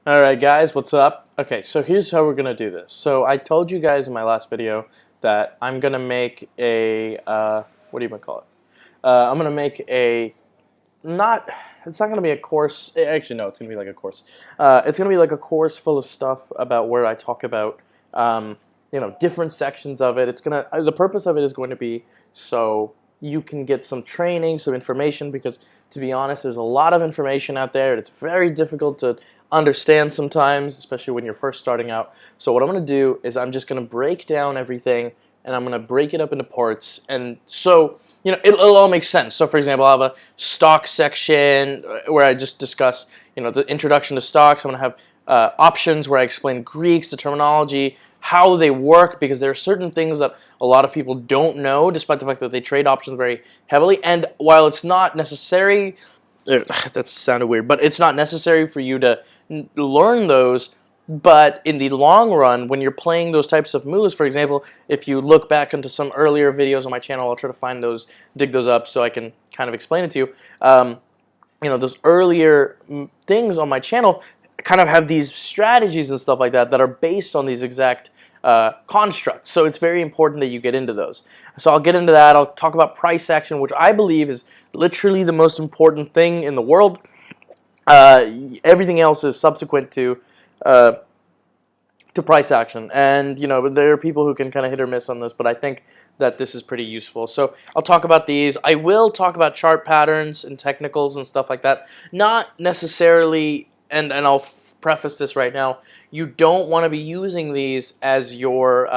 Alright guys, what's up? Okay, so here's how we're gonna do this. So I told you guys in my last video that I'm gonna make a, what do you call it? I'm gonna make a, not, it's not gonna be a course, actually no, it's gonna be like a course. It's gonna be like a course full of stuff about where I talk about, different sections of it. The purpose of it is going to be so you can get some training, some information, because to be honest, there's a lot of information out there. It's very difficult to understand sometimes, especially when you're first starting out. So what I'm going to do is I'm just going to break down everything, and I'm going to break it up into parts, and so it'll all make sense. So for example, I'll have a stock section where I just discuss the introduction to stocks. I'm going to have options where I explain Greeks, the terminology, how they work, because there are certain things that a lot of people don't know, despite the fact that they trade options very heavily. And while it's not necessary, that sounded weird, but it's not necessary for you to learn those. But in the long run, when you're playing those types of moves, for example, if you look back into some earlier videos on my channel, I'll try to find those, dig those up so I can kind of explain it to you. Those earlier things on my channel kind of have these strategies and stuff like that that are based on these exact constructs. So it's very important that you get into those. So I'll get into that. I'll talk about price action, which I believe is literally the most important thing in the world. Everything else is subsequent uh, to price action, and there are people who can kind of hit or miss on this, but I think that this is pretty useful. So I'll talk about these. I will talk about chart patterns and technicals and stuff like that. Not necessarily, and I'll preface this right now. You don't want to be using these as your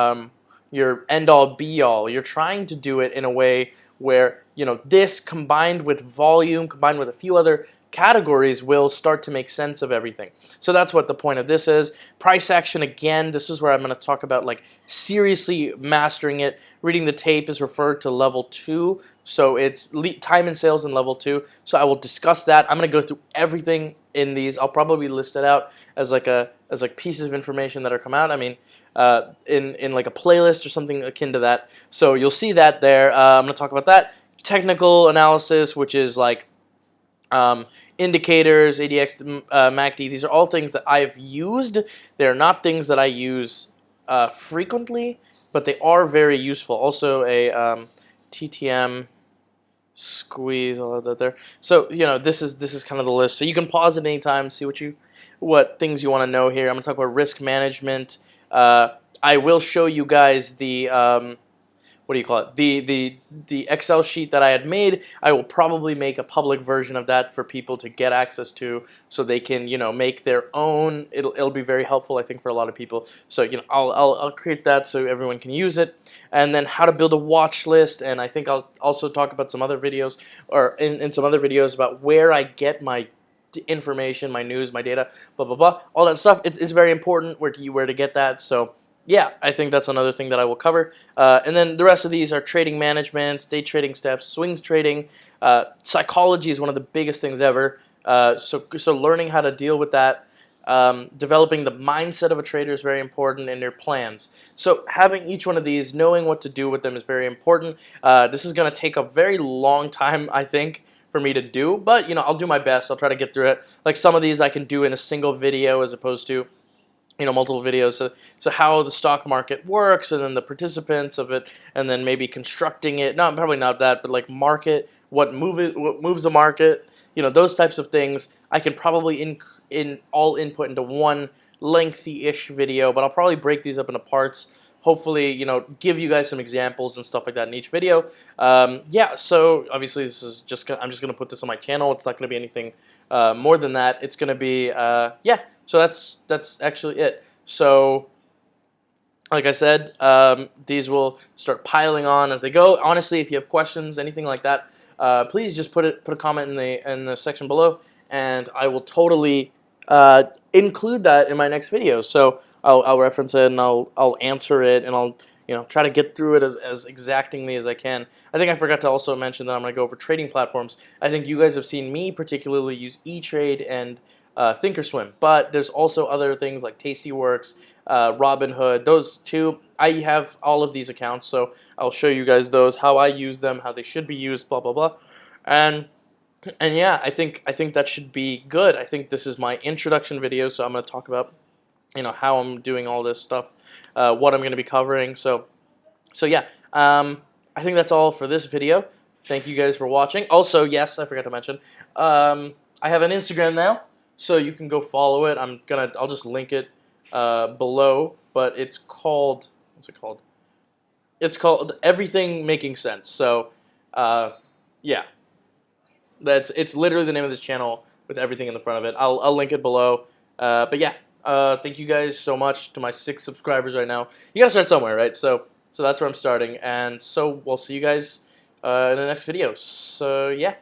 end all be all. You're trying to do it in a way where this combined with volume, combined with a few other categories, will start to make sense of everything. So that's what the point of this is. Price action, again, this is where I'm going to talk about like seriously mastering it. Reading the tape is referred to level 2, so it's time and sales in level 2. So I will discuss that. I'm going to go through everything in these. I'll probably list it out as like pieces of information that are come out. I mean, in like a playlist or something akin to that. So you'll see that there. I'm going to talk about that. Technical analysis, which is like indicators, ADX, MACD. These are all things that I've used. They're not things that I use frequently, but they are very useful. Also a TTM squeeze, all of that there. So this is kind of the list. So you can pause at any time, see what things you want to know here. I'm going to talk about risk management. I will show you guys the what do you call it? The Excel sheet that I had made. I will probably make a public version of that for people to get access to, so they can make their own. It'll be very helpful, I think, for a lot of people. So I'll create that so everyone can use it. And then how to build a watch list, and I think I'll also talk about some other videos, or in some other videos, about where I get my information, my news, my data, blah blah blah, all that stuff. It's very important where to get that. So yeah, I think that's another thing that I will cover. And then the rest of these are trading management, day trading steps, swings trading. Psychology is one of the biggest things ever. So learning how to deal with that. Developing the mindset of a trader is very important, in their plans. So having each one of these, knowing what to do with them, is very important. This is going to take a very long time, I think, for me to do. But I'll do my best. I'll try to get through it. Like some of these I can do in a single video as opposed to multiple videos. So how the stock market works, and then the participants of it, and then maybe constructing it. Not probably not that, but like market, what moves the market. Those types of things. I can probably all input into one lengthy-ish video, but I'll probably break these up into parts. Hopefully, give you guys some examples and stuff like that in each video. Yeah, so obviously this is I'm just gonna put this on my channel. It's not gonna be anything more than that. It's gonna be yeah. So that's actually it. So like I said, these will start piling on as they go. Honestly, if you have questions, anything like that, please just put a comment in the section below, and I will totally include that in my next video. So I'll reference it, and I'll answer it, and I'll try to get through it as exactingly as I can. I think I forgot to also mention that I'm going to go over trading platforms. I think you guys have seen me particularly use E-Trade and Thinkorswim, but there's also other things like Tastyworks, Robinhood. Those two, I have all of these accounts, so I'll show you guys those, how I use them, how they should be used, blah blah blah. And And yeah, I think that should be good. I think this is my introduction video, so I'm going to talk about how I'm doing all this stuff, what I'm going to be covering. So yeah, I think that's all for this video. Thank you guys for watching. Also, yes, I forgot to mention, I have an Instagram now, so you can go follow it. I'll just link it below, but it's called, what's it called? It's called Everything Making Sense. So yeah, it's literally the name of this channel with everything in the front of it. I'll link it below. But yeah, thank you guys so much to my 6 subscribers right now. You gotta start somewhere, right? So that's where I'm starting, and so we'll see you guys in the next video. So yeah.